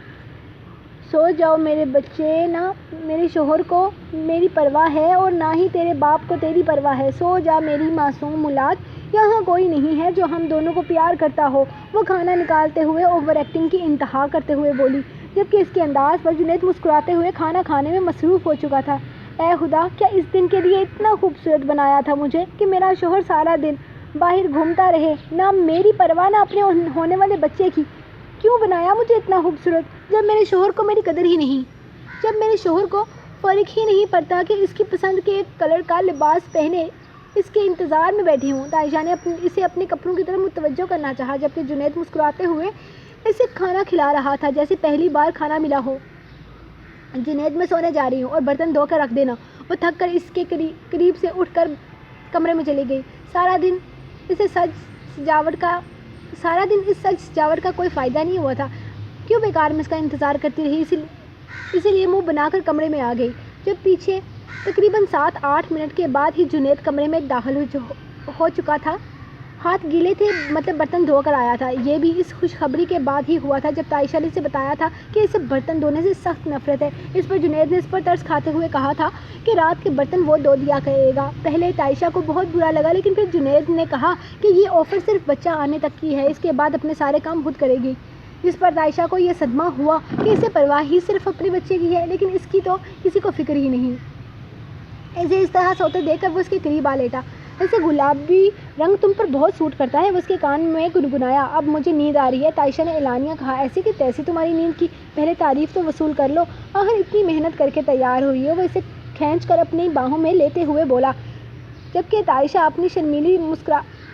سو جاؤ میرے بچے، نہ میرے شوہر کو میری پرواہ ہے اور نہ ہی تیرے باپ کو تیری پرواہ ہے، سو جا میری معصوم اولاد، یہاں کوئی نہیں ہے جو ہم دونوں کو پیار کرتا ہو۔ وہ کھانا نکالتے ہوئے اوور ایکٹنگ کی انتہا کرتے ہوئے بولی، جبکہ اس کے انداز پر جنید مسکراتے ہوئے کھانا کھانے میں مصروف ہو چکا تھا۔ اے خدا، کیا اس دن کے لیے اتنا خوبصورت بنایا تھا مجھے کہ میرا شوہر سارا دن باہر گھومتا رہے، نہ میری پرواہ نہ اپنے ہونے والے بچے کی؟ کیوں بنایا مجھے اتنا خوبصورت جب میرے شوہر کو میری قدر ہی نہیں، جب میرے شوہر کو فرق ہی نہیں پڑتا کہ اس کی پسند کے ایک کلر کا لباس پہنے اس کے انتظار میں بیٹھی ہوں۔ تائشہ نے اسے اپنے کپڑوں کی طرف متوجہ کرنا چاہا، جبکہ جنید مسکراتے ہوئے اسے کھانا کھلا رہا تھا جیسے پہلی بار کھانا ملا ہو۔ جنید میں سونے جا رہی ہوں اور برتن دھو کر رکھ دینا۔ وہ تھک کر اس کے قریب سے اٹھ کر کمرے میں چلی گئی۔ سارا دن اس سج سجاوٹ کا کوئی فائدہ نہیں ہوا تھا، کیوں بیکار میں اس کا انتظار کرتی رہی؟ اسی لیے منہ بنا کر کمرے میں آ گئی۔ جب پیچھے تقریباً 7-8 منٹ کے بعد ہی جنید کمرے میں داخل ہو چکا تھا، ہاتھ گیلے تھے، مطلب برتن دھو کر آیا تھا۔ یہ بھی اس خوشخبری کے بعد ہی ہوا تھا جب تائشہ نے اسے بتایا تھا کہ اسے برتن دھونے سے سخت نفرت ہے۔ اس پر جنید نے اس پر ترس کھاتے ہوئے کہا تھا کہ رات کے برتن وہ دھو دیا کرے گا۔ پہلے تائشہ کو بہت برا لگا، لیکن پھر جنید نے کہا کہ یہ آفر صرف بچہ آنے تک کی ہے، اس کے بعد اپنے سارے کام خود کرے گی۔ جس پر تائشہ کو یہ صدمہ ہوا کہ اسے پرواہ ہی صرف اپنے بچے کی ہے، لیکن اس کی تو کسی کو فکر ہی نہیں۔ اسے اس طرح سوتے دیکھ کر وہ اس کے قریب آ لیٹا۔ اسے گلابی رنگ تم پر بہت سوٹ کرتا ہے، وہ اس کے کان میں گنگنایا۔ اب مجھے نیند آ رہی ہے، تائشہ نے اعلانیہ کہا۔ ایسی کہ تیسی تمہاری نیند کی، پہلے تعریف تو وصول کر لو، آخر اتنی محنت کر کے تیار ہوئی ہے۔ وہ اسے کھینچ کر اپنی باہوں میں لیتے ہوئے بولا، جبکہ تائشہ اپنی شرمیلی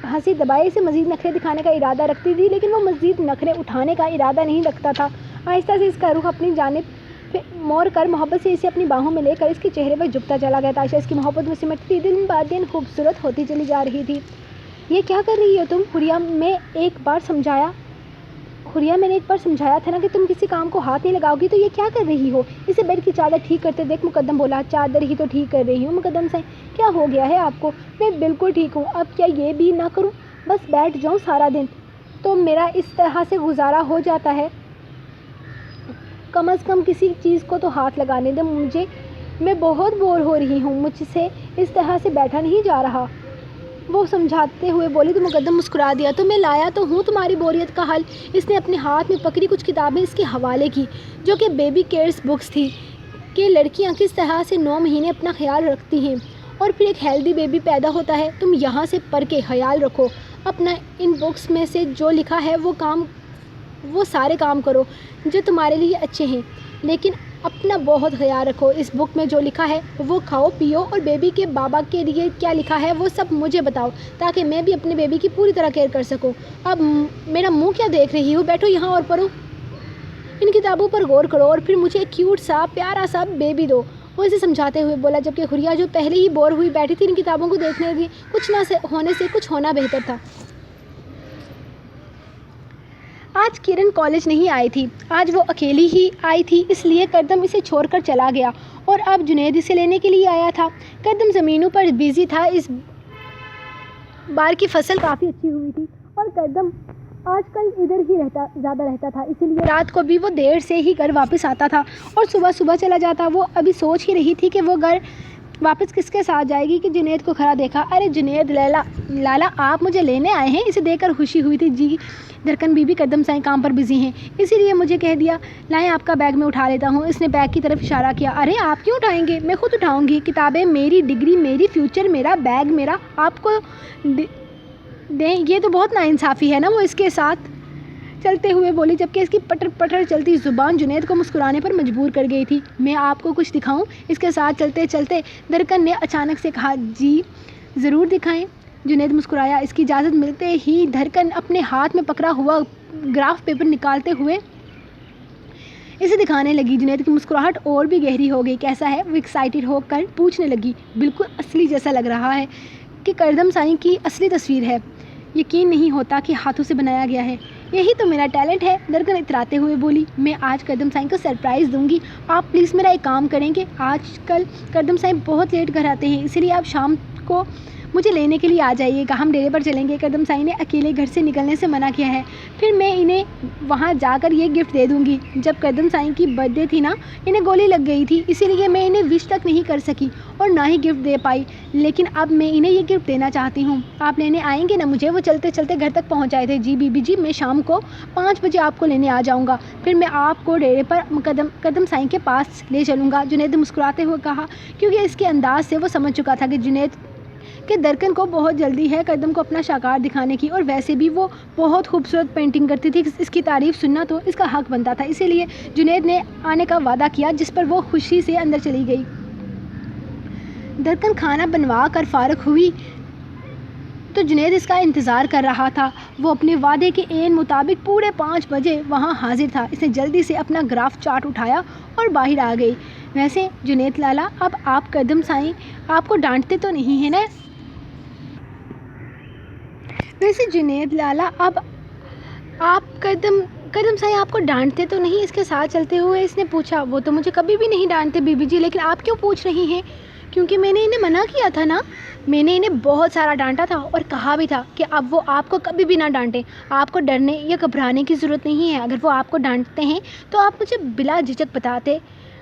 ہنسی دبائے اسے مزید نخرے دکھانے کا ارادہ رکھتی تھی، لیکن وہ مزید نخرے اٹھانے کا ارادہ نہیں رکھتا تھا۔ آہستہ سے اس کا رخ اپنی جانب موڑ کر محبت سے اسے اپنی باہوں میں لے کر اس کے چہرے پر جھکتا چلا گیا۔ تائشہ اس کی محبت میں سمٹتی تھی، دن بعد دن خوبصورت ہوتی چلی جا رہی تھی۔ یہ کیا کر رہی ہو تم؟ حوریہ میں نے ایک بار سمجھایا تھا نا کہ تم کسی کام کو ہاتھ نہیں لگاؤ گی، تو یہ کیا کر رہی ہو؟ اسے بیڈ کی چادر ٹھیک کرتے دیکھ مقدم بولا۔ چادر ہی تو ٹھیک کر رہی ہوں مقدم سے، کیا ہو گیا ہے آپ کو؟ میں بالکل ٹھیک ہوں، اب کیا یہ بھی نہ کروں؟ بس بیٹھ جاؤں سارا دن تو میرا اس طرح سے گزارا ہو جاتا ہے، کم از کم کسی چیز کو تو ہاتھ لگانے دے مجھے، میں بہت بور ہو رہی ہوں، مجھ سے اس طرح سے بیٹھا نہیں جا رہا، وہ سمجھاتے ہوئے بولی۔ تو مقدم مسکرا دیا۔ تو میں لایا تو ہوں تمہاری بوریت کا حل۔ اس نے اپنے ہاتھ میں پکڑی کچھ کتابیں اس کے حوالے کی، جو کہ بیبی کیئرس بکس تھی، کہ لڑکیاں کس طرح سے 9 مہینے اپنا خیال رکھتی ہیں اور پھر ایک ہیلدی بیبی پیدا ہوتا ہے۔ تم یہاں سے پڑھ کے خیال رکھو اپنا، ان بکس میں سے جو لکھا ہے وہ سارے کام کرو جو تمہارے لیے اچھے ہیں، لیکن اپنا بہت خیال رکھو۔ اس بک میں جو لکھا ہے وہ کھاؤ پیو، اور بیبی کے بابا کے لیے کیا لکھا ہے وہ سب مجھے بتاؤ، تاکہ میں بھی اپنے بیبی کی پوری طرح کیئر کر سکوں۔ اب میرا منہ کیا دیکھ رہی ہو؟ بیٹھو یہاں اور پڑھو، ان کتابوں پر غور کرو، اور پھر مجھے ایک کیوٹ سا پیارا سا بیبی دو، وہ اسے سمجھاتے ہوئے بولا، جبکہ حوریہ جو پہلے ہی بور ہوئی بیٹھی تھی ان کتابوں کو دیکھنے لگی۔ کچھ نہ ہونے سے کچھ ہونا بہتر تھا۔ آج کرن کالج نہیں آئی تھی، آج وہ اکیلی ہی آئی تھی، اس لیے کردم اسے چھوڑ کر چلا گیا اور اب جنید اسے لینے کے لیے آیا تھا۔ کردم زمینوں پر بزی تھا، اس بار کی فصل کافی اچھی ہوئی تھی اور کردم آج کل ادھر ہی زیادہ رہتا تھا، اسی لیے رات کو بھی وہ دیر سے ہی گھر واپس آتا تھا اور صبح چلا جاتا۔ وہ ابھی سوچ ہی رہی تھی کہ وہ گھر واپس کس کے ساتھ جائے گی کہ جنید کو کھڑا دیکھا۔ ارے جنید، لالا آپ مجھے لینے آئے ہیں؟ اسے دیکھ کر خوشی ہوئی تھی۔ جی درکن بی بی، کردم سائیں کام پر بزی ہیں، اسی لیے مجھے کہہ دیا لائیں آپ کا بیگ میں اٹھا لیتا ہوں۔ اس نے بیگ کی طرف اشارہ کیا۔ ارے آپ کیوں اٹھائیں گے؟ میں خود اٹھاؤں گی، کتابیں میری، ڈگری میری، فیوچر میرا، بیگ میرا، آپ کو دیں؟ یہ تو بہت ناانصافی ہے نا، وہ اس کے ساتھ چلتے ہوئے بولی، جبکہ اس کی پٹر پٹر چلتی زبان جنید کو مسکرانے پر مجبور کر گئی تھی۔ میں آپ کو کچھ دکھاؤں؟ اس کے ساتھ چلتے چلتے درکن نے اچانک سے کہا۔ جی ضرور دکھائیں۔ جنید مسکرایا۔ اس کی اجازت ملتے ہی درکن اپنے ہاتھ میں پکڑا ہوا گراف پیپر نکالتے ہوئے اسے دکھانے لگی۔ جنید کی مسکراہٹ اور بھی گہری ہو گئی۔ کیسا ہے؟ وہ ایکسائٹڈ ہو کر پوچھنے لگی۔ بالکل اصلی جیسا لگ رہا ہے کہ کردم سائیں کی اصلی تصویر ہے، یقین نہیں ہوتا کہ ہاتھوں سے بنایا گیا ہے۔ یہی تو میرا ٹیلنٹ ہے، درکن اتراتے ہوئے بولی۔ میں آج کردم سائیں کو سرپرائز دوں گی، آپ پلیز میرا ایک کام کریں گے؟ آج کل کردم سائیں بہت لیٹ گھر آتے ہیں، اسی لیے آپ شام کو مجھے لینے کے لیے آ جائیے گا، ہم ڈیرے پر چلیں گے۔ کردم سائیں نے اکیلے گھر سے نکلنے سے منع کیا ہے، پھر میں انہیں وہاں جا کر یہ گفٹ دے دوں گی۔ جب کردم سائیں کی برتھ ڈے تھی نا، انہیں گولی لگ گئی تھی، اسی لیے میں انہیں وش تک نہیں کر سکی اور نہ ہی گفٹ دے پائی، لیکن اب میں انہیں یہ گفٹ دینا چاہتی ہوں۔ آپ لینے آئیں گے نا مجھے؟ وہ چلتے چلتے گھر تک پہنچ آئے تھے۔ جی بی بی جی، میں شام کو 5 بجے آپ کو لینے آ جاؤں گا، پھر میں آپ کو ڈیرے پر کردم سائیں کے پاس لے چلوں گا، جنید نے مسکراتے ہوئے کہا، کیونکہ اس کے انداز سے وہ سمجھ چکا تھا کہ جنید کہ درکن کو بہت جلدی ہے کردم کو اپنا شاہکار دکھانے کی، اور ویسے بھی وہ بہت خوبصورت پینٹنگ کرتی تھی، اس کی تعریف سننا تو اس کا حق بنتا تھا، اسی لیے جنید نے آنے کا وعدہ کیا، جس پر وہ خوشی سے اندر چلی گئی۔ درکن کھانا بنوا کر فارغ ہوئی تو جنید اس کا انتظار کر رہا تھا۔ وہ اپنے وعدے کے عین مطابق پورے 5 بجے وہاں حاضر تھا۔ اس نے جلدی سے اپنا گراف چارٹ اٹھایا اور باہر آ گئی۔ ویسے جنید لالا، اب آپ کردم سائیں آپ کو ڈانٹتے تو نہیں ہیں نا؟ ویسے جنید لالا، اب آپ کردم سائیں آپ کو ڈانٹتے تو نہیں؟ اس کے ساتھ چلتے ہوئے اس نے پوچھا۔ وہ تو مجھے کبھی بھی نہیں ڈانٹتے بی بی جی، لیکن آپ کیوں پوچھ رہی ہیں؟ کیونکہ میں نے انہیں منع کیا تھا نا، میں نے انہیں بہت سارا ڈانٹا تھا اور کہا بھی تھا کہ اب وہ آپ کو کبھی بھی نہ ڈانٹیں، آپ کو ڈرنے یا گھبرانے کی ضرورت نہیں ہے، اگر وہ آپ کو ڈانٹتے ہیں تو آپ مجھے بلا جھجک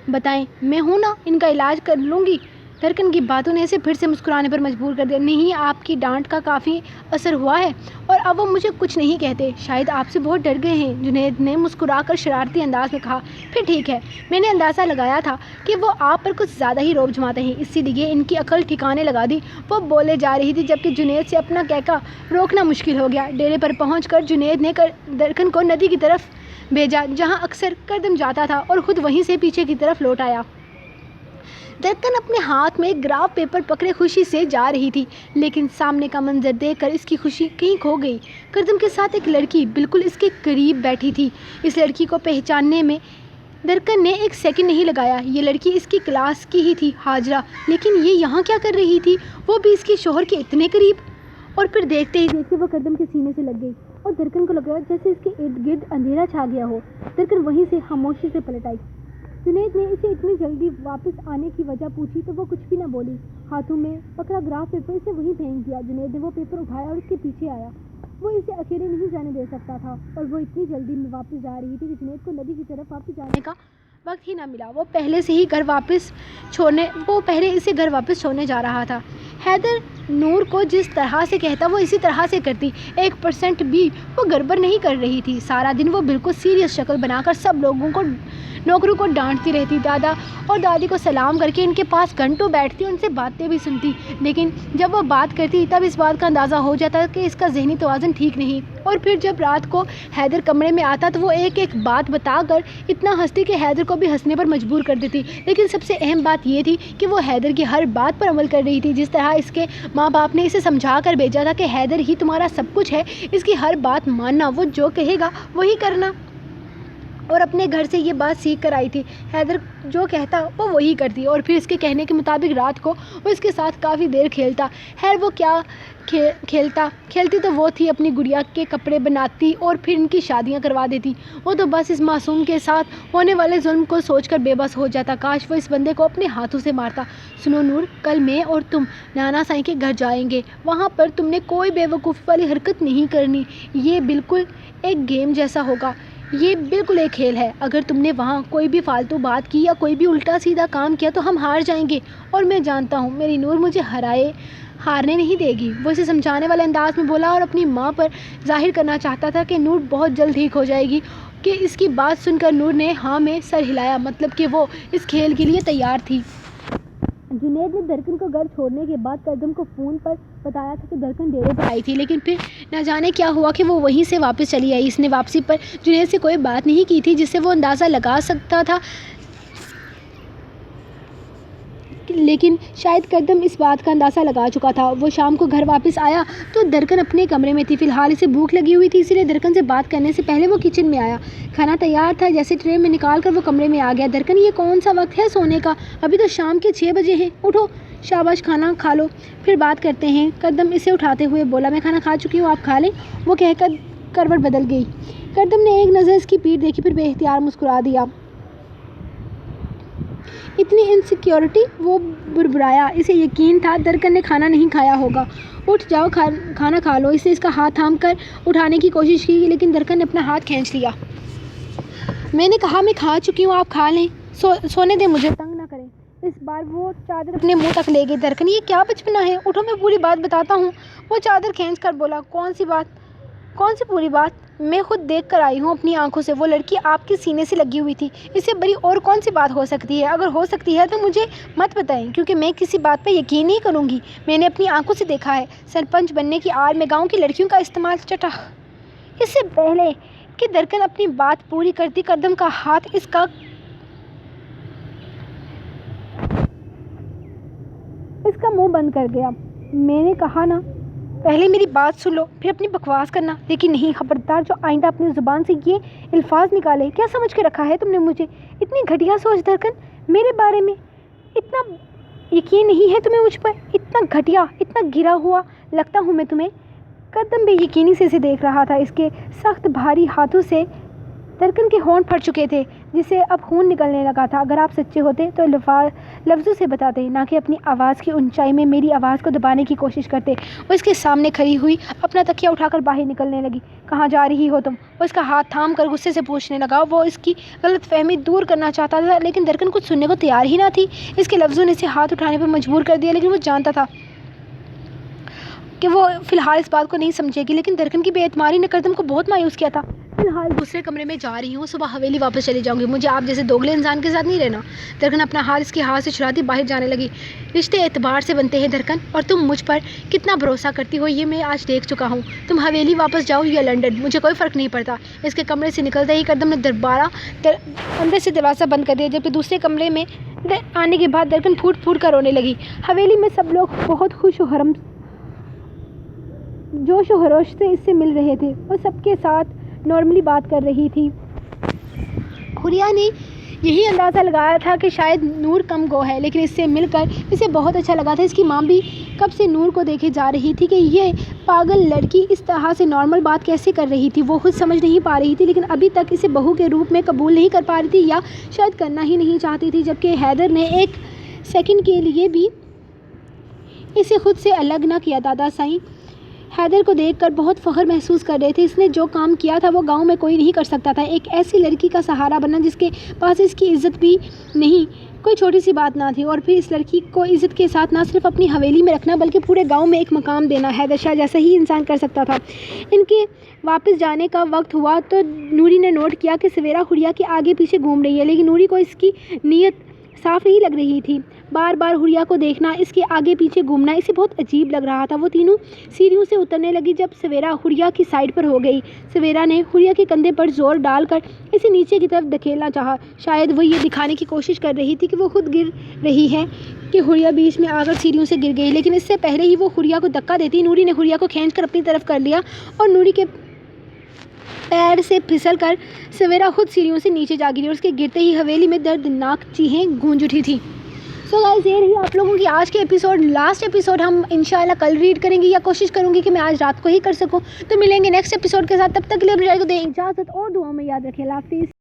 بتائیں، میں ہوں نا، ان کا علاج کر لوں گی۔ درکن کی باتوں نے اسے پھر سے مسکرانے پر مجبور کر دیا۔ نہیں، آپ کی ڈانٹ کا کافی اثر ہوا ہے اور اب وہ مجھے کچھ نہیں کہتے، شاید آپ سے بہت ڈر گئے ہیں، جنید نے مسکرا کر شرارتی انداز میں کہا۔ پھر ٹھیک ہے، میں نے اندازہ لگایا تھا کہ وہ آپ پر کچھ زیادہ ہی رعب جماتے ہیں، اسی لیے ان کی عقل ٹھکانے لگا دی۔ وہ بولے جا رہی تھی جبکہ جنید سے اپنا کہکا روکنا مشکل ہو گیا۔ ڈیرے پر پہنچ کر جنید نے درکن کو ندی کی طرف بھیجا جہاں اکثر کردم جاتا تھا اور خود وہیں سے پیچھے کی طرف لوٹ آیا۔ درکن اپنے ہاتھ میں گراف پیپر پکڑے خوشی سے جا رہی تھی، لیکن سامنے کا منظر دیکھ کر اس کی خوشی کہیں کھو گئی۔ کردم کے ساتھ ایک لڑکی بالکل اس کے قریب بیٹھی تھی۔ اس لڑکی کو پہچاننے میں درکن نے ایک سیکنڈ نہیں لگایا۔ یہ لڑکی اس کی کلاس کی ہی تھی، ہاجرہ، لیکن یہ یہاں کیا کر رہی تھی، وہ بھی اس کے شوہر کے اتنے قریب؟ اور پھر دیکھتے ہی دیکھتے وہ کردم کے سینے سے لگ گئی اور درکن کو لگا جیسے اس کے ارد گرد اندھیرا چھا گیا ہو۔ درکن وہیں سے خاموشی سے پلٹ آئی۔ جنید نے اسے اتنی جلدی واپس آنے کی وجہ پوچھی تو وہ کچھ بھی نہ بولی۔ ہاتھوں میں پکڑا گراف پیپر اسے وہیں پھینک دیا۔ جنید نے وہ پیپر اٹھایا اور اس کے پیچھے آیا۔ وہ اسے اکیلے نہیں جانے دے سکتا تھا اور وہ اتنی جلدی میں واپس جا رہی تھی کہ جنید کو ندی کی طرف واپس جانے کا وقت ہی نہ ملا۔ وہ پہلے اسے گھر واپس چھوڑنے جا رہا تھا۔ حیدر نور کو جس طرح سے کہتا وہ اسی طرح سے کرتی، 1% بھی وہ گڑبڑ نہیں کر رہی تھی۔ سارا دن وہ بالکل سیریس شکل بنا کر سب نوکروں کو ڈانٹتی رہتی، دادا اور دادی کو سلام کر کے ان کے پاس گھنٹوں بیٹھتی، ان سے باتیں بھی سنتی، لیکن جب وہ بات کرتی تب اس بات کا اندازہ ہو جاتا کہ اس کا ذہنی توازن ٹھیک نہیں۔ اور پھر جب رات کو حیدر کمرے میں آتا تو وہ ایک ایک بات بتا کر اتنا ہنستی کہ حیدر کو بھی ہنسنے پر مجبور کر دیتی، لیکن سب سے اہم بات یہ تھی کہ وہ حیدر کی ہر بات پر عمل کر رہی تھی، جس طرح اس کے ماں باپ نے اسے سمجھا کر بھیجا تھا کہ حیدر ہی تمہارا سب کچھ ہے، اس کی ہر بات ماننا، وہ جو کہے گا وہی کرنا۔ اور اپنے گھر سے یہ بات سیکھ کر آئی تھی، حیدر جو کہتا وہ وہی کرتی، اور پھر اس کے کہنے کے مطابق رات کو وہ اس کے ساتھ کافی دیر کھیلتا۔ خیر وہ کیا کھیلتی تو وہ تھی اپنی گڑیا کے کپڑے بناتی اور پھر ان کی شادیاں کروا دیتی۔ وہ تو بس اس معصوم کے ساتھ ہونے والے ظلم کو سوچ کر بے بس ہو جاتا، کاش وہ اس بندے کو اپنے ہاتھوں سے مارتا۔ سنو نور، کل میں اور تم نانا سائیں کے گھر جائیں گے، وہاں پر تم نے کوئی بے وقوفی والی حرکت نہیں کرنی، یہ بالکل ایک گیم جیسا ہوگا، یہ بالکل ایک کھیل ہے، اگر تم نے وہاں کوئی بھی فالتو بات کی یا کوئی بھی الٹا سیدھا کام کیا تو ہم ہار جائیں گے، اور میں جانتا ہوں میری نور مجھے ہارنے نہیں دے گی۔ وہ اسے سمجھانے والے انداز میں بولا اور اپنی ماں پر ظاہر کرنا چاہتا تھا کہ نور بہت جلد ٹھیک ہو جائے گی۔ کہ اس کی بات سن کر نور نے ہاں میں سر ہلایا، مطلب کہ وہ اس کھیل کے لیے تیار تھی۔ جنید نے درکن کو گھر چھوڑنے کے بعد کردم کو فون پر بتایا تھا کہ درکن ڈیرے پر آئی تھی، لیکن پھر نہ جانے کیا ہوا کہ وہ وہیں سے واپس چلی آئی۔ اس نے واپسی پر جنید سے کوئی بات نہیں کی تھی جس سے وہ اندازہ لگا سکتا تھا، لیکن شاید کردم اس بات کا اندازہ لگا چکا تھا۔ وہ شام کو گھر واپس آیا تو درکن اپنے کمرے میں تھی، فی الحال اسے بھوک لگی ہوئی تھی، اسی لیے درکن سے بات کرنے سے پہلے وہ کچن میں آیا۔ کھانا تیار تھا، جیسے ٹرے میں نکال کر وہ کمرے میں آ گیا۔ درکن یہ کون سا وقت ہے سونے کا، ابھی تو شام کے 6 بجے ہیں، اٹھو، شاباش کھانا کھا لو پھر بات کرتے ہیں۔ کردم اسے اٹھاتے ہوئے بولا، میں کھانا کھا چکی ہوں، آپ کھا لیں۔ وہ کہہ کر کروٹ بدل گئی۔ کردم نے ایک نظر اس کی پیٹھ دیکھی، پھر بے اختیار مسکرا دیا۔ اتنی انسیکیورٹی، وہ بربرایا، اسے یقین تھا درکن نے کھانا نہیں کھایا ہوگا۔ اٹھ جاؤ، کھانا کھا لو۔ اس نے اس کا ہاتھ تھام کر اٹھانے کی کوشش کی، لیکن درکن نے اپنا ہاتھ کھینچ لیا۔ میں نے کہا میں کھا چکی ہوں، آپ کھا لیں، سونے دیں مجھے، تنگ نہ کریں۔ اس بار وہ چادر اپنے منہ تک لے گئی۔ درکن یہ کیا بچپنا ہے، اٹھو میں پوری بات بتاتا ہوں۔ وہ چادر کھینچ کر بولا، کون سی پوری بات؟ میں خود دیکھ کر آئی ہوں اپنی آنکھوں سے، وہ لڑکی آپ کے سینے سے لگی ہوئی تھی، اس سے بڑی اور کون سی بات ہو سکتی ہے؟ اگر ہو سکتی ہے تو مجھے مت بتائیں، کیونکہ میں کسی بات پہ یقین نہیں کروں گی۔ میں نے اپنی آنکھوں سے دیکھا ہے، سرپنچ بننے کی آڑ میں گاؤں کی لڑکیوں کا استعمال چٹا۔ اس سے پہلے کہ درکن اپنی بات پوری کرتی، کردم کا ہاتھ اس کا منہ بند کر گیا۔ میں نے کہا نا، پہلے میری بات سن لو پھر اپنی بکواس کرنا، لیکن نہیں، خبردار جو آئندہ اپنی زبان سے یہ الفاظ نکالے۔ کیا سمجھ کے رکھا ہے تم نے مجھے؟ اتنی گھٹیا سوچ درکن، میرے بارے میں اتنا یقین نہیں ہے تمہیں مجھ پر؟ اتنا گھٹیا، اتنا گرا ہوا لگتا ہوں میں تمہیں؟ کردم بے یقینی سے اسے دیکھ رہا تھا، اس کے سخت بھاری ہاتھوں سے درکن کے ہونٹ پھٹ چکے تھے جس سے اب خون نکلنے لگا تھا. اگر آپ سچے ہوتے تو لفظوں سے بتاتے، نہ کہ اپنی آواز کی اونچائی میں میری آواز کو دبانے کی کوشش کرتے. وہ اس کے سامنے کھڑی ہوئی اپنا تکیہ اٹھا کر باہر نکلنے لگی. کہاں جا رہی ہو تم؟ وہ اس کا ہاتھ تھام کر غصے سے پوچھنے لگا. وہ اس کی غلط فہمی دور کرنا چاہتا تھا لیکن درکن کچھ سننے کو تیار ہی نہ تھی. اس کے لفظوں نے اسے ہاتھ اٹھانے پر مجبور کر دیا، لیکن وہ جانتا تھا کہ وہ فی الحال اس بات کو نہیں سمجھے گی. لیکن درکن کی بے اعتمادی نے کردم کو بہت مایوس کیا تھا. فی الحال دوسرے کمرے میں جا رہی ہوں، صبح حویلی واپس چلی جاؤں گی. مجھے آپ جیسے دوگلے انسان کے ساتھ نہیں رہنا. درکن اپنا ہاتھ اس کے ہاتھ سے چھڑاتی باہر جانے لگی. رشتے اعتبار سے بنتے ہیں درکن، اور تم مجھ پر کتنا بھروسہ کرتی ہو یہ میں آج دیکھ چکا ہوں. تم حویلی واپس جاؤ یا لنڈن، مجھے کوئی فرق نہیں پڑتا. اس کے کمرے سے نکلتے ہی کردم نے اندر سے دروازہ بند کر دیا. جبکہ دوسرے کمرے میں آنے کے بعد درکن پھوٹ پھوٹ کر رونے لگی. حویلی میں سب لوگ بہت جوش و خروش سے اس سے مل رہے تھے. وہ سب کے ساتھ نارملی بات کر رہی تھی. حوریہ نے یہی اندازہ لگایا تھا کہ شاید نور کم گو ہے، لیکن اس سے مل کر اسے بہت اچھا لگا تھا. اس کی ماں بھی کب سے نور کو دیکھے جا رہی تھی کہ یہ پاگل لڑکی اس طرح سے نارمل بات کیسے کر رہی تھی. وہ خود سمجھ نہیں پا رہی تھی، لیکن ابھی تک اسے بہو کے روپ میں قبول نہیں کر پا رہی تھی، یا شاید کرنا ہی نہیں چاہتی تھی. جبکہ حیدر نے ایک سیکنڈ کے لیے بھی اسے خود سے الگ نہ کیا. دادا سائیں حیدر کو دیکھ کر بہت فخر محسوس کر رہے تھے. اس نے جو کام کیا تھا وہ گاؤں میں کوئی نہیں کر سکتا تھا. ایک ایسی لڑکی کا سہارا بننا جس کے پاس اس کی عزت بھی نہیں، کوئی چھوٹی سی بات نہ تھی. اور پھر اس لڑکی کو عزت کے ساتھ نہ صرف اپنی حویلی میں رکھنا بلکہ پورے گاؤں میں ایک مقام دینا حیدر شاہ جیسا ہی انسان کر سکتا تھا. ان کے واپس جانے کا وقت ہوا تو نوری نے نوٹ کیا کہ سویرا حوریہ کے آگے پیچھے گھوم رہی ہے، لیکن نوری کو اس کی نیت صاف نہیں لگ رہی تھی. بار بار حوریہ کو دیکھنا، اس کے آگے پیچھے گھومنا اسے بہت عجیب لگ رہا تھا. وہ تینوں سیڑھیوں سے اترنے لگی جب سویرا حوریہ کی سائڈ پر ہو گئی. سویرا نے حوریہ کے کندھے پر زور ڈال کر اسے نیچے کی طرف دھکیلنا چاہا. شاید وہ یہ دکھانے کی کوشش کر رہی تھی کہ وہ خود گر رہی ہے کہ حوریہ بیچ میں آ کر سیڑھیوں سے گر گئی. لیکن اس سے پہلے ہی وہ حوریہ کو دھکا دیتی نوری نے حوریہ کو کھینچ کر اپنی طرف کر لیا، اور نوری کے پیر سے پھسل کر سویرا خود سیڑھیوں سے نیچے جا گری، اور اس کے گرتے ہی حویلی میں دردناک چیخیں گونج اٹھی تھی. سو گائز، یہ رہی آپ لوگوں کی آج کے ایپیسوڈ. لاسٹ ایپیسوڈ ہم انشاءاللہ کل ریڈ کریں گے، یا کوشش کروں گی کہ میں آج رات کو ہی کر سکوں. تو ملیں گے نیکسٹ ایپیسوڈ کے ساتھ. تب تک کے لیے مجھے کو دیں اجازت، اور دعاؤں میں یاد رکھیں. اللہ حافظ.